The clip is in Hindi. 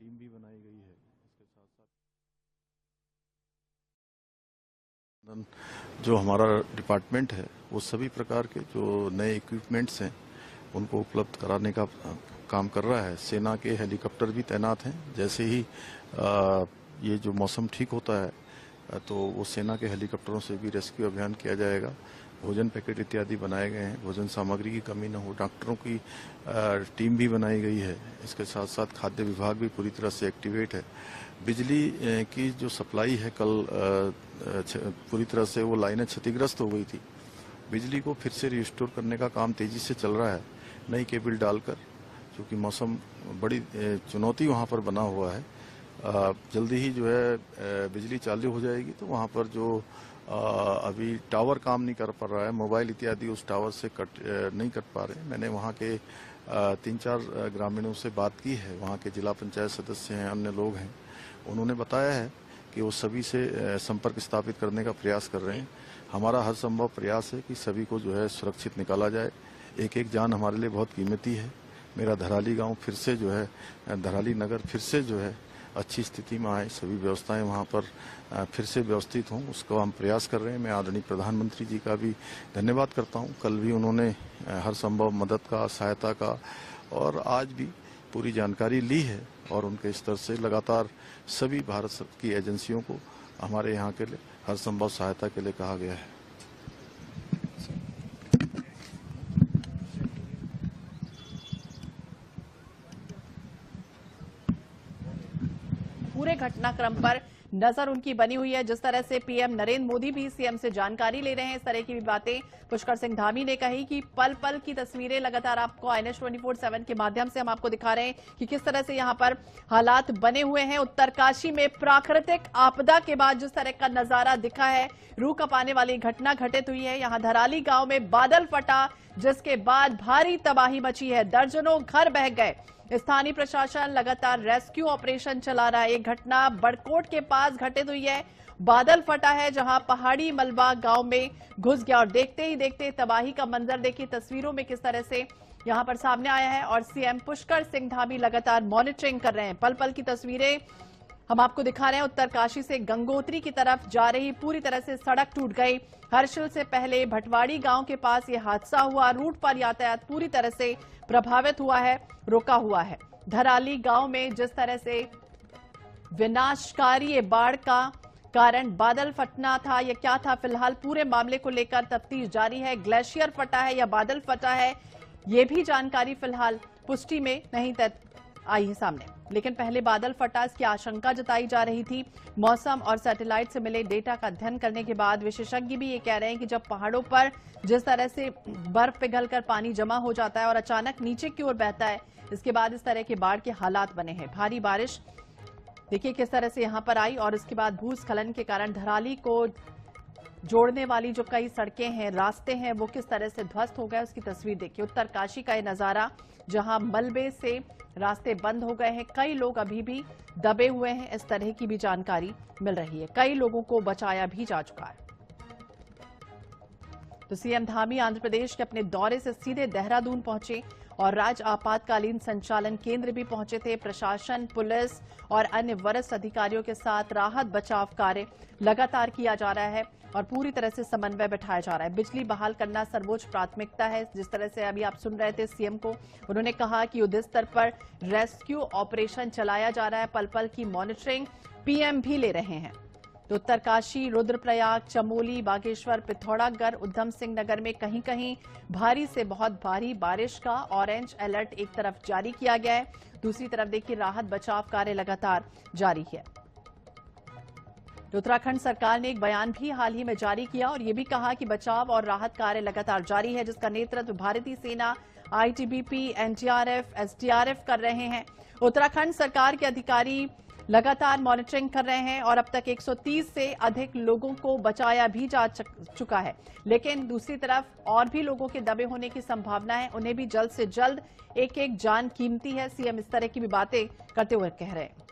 टीम भी बनाई गई है। इसके साथ साथ जो हमारा डिपार्टमेंट है वो सभी प्रकार के जो नए इक्विपमेंट्स हैं उनको उपलब्ध कराने का काम कर रहा है। सेना के हेलीकॉप्टर भी तैनात हैं। जैसे ही ये जो मौसम ठीक होता है तो वो सेना के हेलीकॉप्टरों से भी रेस्क्यू अभियान किया जाएगा। भोजन पैकेट इत्यादि बनाए गए हैं, भोजन सामग्री की कमी न हो। डॉक्टरों की टीम भी बनाई गई है। इसके साथ साथ खाद्य विभाग भी पूरी तरह से एक्टिवेट है। बिजली की जो सप्लाई है कल पूरी तरह से वो लाइनें क्षतिग्रस्त हो गई थी। बिजली को फिर से रिस्टोर करने का काम तेजी से चल रहा है, नई केबल डालकर, क्योंकि मौसम बड़ी चुनौती वहाँ पर बना हुआ है। जल्दी ही जो है बिजली चालू हो जाएगी तो वहाँ पर जो अभी टावर काम नहीं कर पा रहा है, मोबाइल इत्यादि उस टावर से नहीं कट पा रहे। मैंने वहाँ के 3-4 ग्रामीणों से बात की है, वहाँ के जिला पंचायत सदस्य हैं, अन्य लोग हैं। उन्होंने बताया है कि वो सभी से संपर्क स्थापित करने का प्रयास कर रहे हैं। हमारा हर संभव प्रयास है कि सभी को जो है सुरक्षित निकाला जाए। एक एक जान हमारे लिए बहुत कीमती है। मेरा धराली गांव फिर से जो है, धराली नगर फिर से जो है अच्छी स्थिति में आए, सभी व्यवस्थाएं वहां पर फिर से व्यवस्थित हों, उसको हम प्रयास कर रहे हैं। मैं आदरणीय प्रधानमंत्री जी का भी धन्यवाद करता हूं। कल भी उन्होंने हर संभव मदद का, सहायता का और आज भी पूरी जानकारी ली है और उनके स्तर से लगातार सभी भारत की एजेंसियों को हमारे यहाँ के लिए हर संभव सहायता के लिए कहा गया है। पूरे घटनाक्रम पर नजर उनकी बनी हुई है। जिस तरह से पीएम नरेंद्र मोदी भी सीएम से जानकारी ले रहे हैं, इस तरह की भी बातें पुष्कर सिंह धामी ने कही कि पल पल की तस्वीरें लगातार आपको INS 24/7 के माध्यम से हम आपको दिखा रहे हैं कि किस तरह से यहां पर हालात बने हुए हैं। उत्तरकाशी में प्राकृतिक आपदा के बाद जिस तरह का नजारा दिखा है, रूह कपाने वाली घटना घटित हुई है। यहां धराली गांव में बादल फटा, जिसके बाद भारी तबाही मची है, दर्जनों घर बह गए। स्थानीय प्रशासन लगातार रेस्क्यू ऑपरेशन चला रहा है। एक घटना बड़कोट के पास घटित हुई है, बादल फटा है, जहां पहाड़ी मलबा गांव में घुस गया और देखते ही देखते तबाही का मंजर देखिए तस्वीरों में किस तरह से यहां पर सामने आया है। और सीएम पुष्कर सिंह धामी लगातार मॉनिटरिंग कर रहे हैं। पल पल की तस्वीरें हम आपको दिखा रहे हैं। उत्तरकाशी से गंगोत्री की तरफ जा रही पूरी तरह से सड़क टूट गई। हर्षिल से पहले भटवाड़ी गांव के पास यह हादसा हुआ। रूट पर यातायात पूरी तरह से प्रभावित हुआ है, रुका हुआ है। धराली गांव में जिस तरह से विनाशकारी बाढ़ का कारण बादल फटना था, यह क्या था, फिलहाल पूरे मामले को लेकर तफ्तीश जारी है। ग्लेशियर फटा है या बादल फटा है, यह भी जानकारी फिलहाल पुष्टि में नहीं आई है सामने। लेकिन पहले बादल फटा, इसकी आशंका जताई जा रही थी। मौसम और सैटेलाइट से मिले डेटा का अध्ययन करने के बाद विशेषज्ञ भी ये कह रहे हैं कि जब पहाड़ों पर जिस तरह से बर्फ पिघलकर पानी जमा हो जाता है और अचानक नीचे की ओर बहता है, इसके बाद इस तरह के बाढ़ के हालात बने हैं। भारी बारिश देखिए किस तरह से यहां पर आई और इसके बाद भूस्खलन के कारण धराली को जोड़ने वाली जो कई सड़कें हैं, रास्ते हैं, वो किस तरह से ध्वस्त हो गए, उसकी तस्वीर देखिए। उत्तरकाशी का ये नजारा, जहां मलबे से रास्ते बंद हो गए हैं, कई लोग अभी भी दबे हुए हैं, इस तरह की भी जानकारी मिल रही है। कई लोगों को बचाया भी जा चुका है। तो सीएम धामी आंध्र प्रदेश के अपने दौरे से सीधे देहरादून पहुंचे और राज्य आपातकालीन संचालन केंद्र भी पहुंचे थे। प्रशासन, पुलिस और अन्य वरिष्ठ अधिकारियों के साथ राहत बचाव कार्य लगातार किया जा रहा है और पूरी तरह से समन्वय बैठाया जा रहा है। बिजली बहाल करना सर्वोच्च प्राथमिकता है। जिस तरह से अभी आप सुन रहे थे सीएम को, उन्होंने कहा कि युद्ध स्तर पर रेस्क्यू ऑपरेशन चलाया जा रहा है। पल पल की मॉनिटरिंग पीएम भी ले रहे हैं। तो उत्तरकाशी, रुद्रप्रयाग, चमोली, बागेश्वर, पिथौरागढ़, उधम सिंह नगर में कहीं कहीं भारी से बहुत भारी बारिश का ऑरेंज अलर्ट एक तरफ जारी किया गया है, दूसरी तरफ देखिए राहत बचाव कार्य लगातार जारी है। तो उत्तराखंड सरकार ने एक बयान भी हाल ही में जारी किया और यह भी कहा कि बचाव और राहत कार्य लगातार जारी है, जिसका नेतृत्व भारतीय सेना, ITBP, NDRF, SDRF कर रहे हैं। उत्तराखंड सरकार के अधिकारी लगातार मॉनिटरिंग कर रहे हैं और अब तक 130 से अधिक लोगों को बचाया भी जा चुका है। लेकिन दूसरी तरफ और भी लोगों के दबे होने की संभावना है, उन्हें भी जल्द से जल्द एक एक जान कीमती है। सीएम इस तरह की भी बातें करते हुए कह रहे हैं।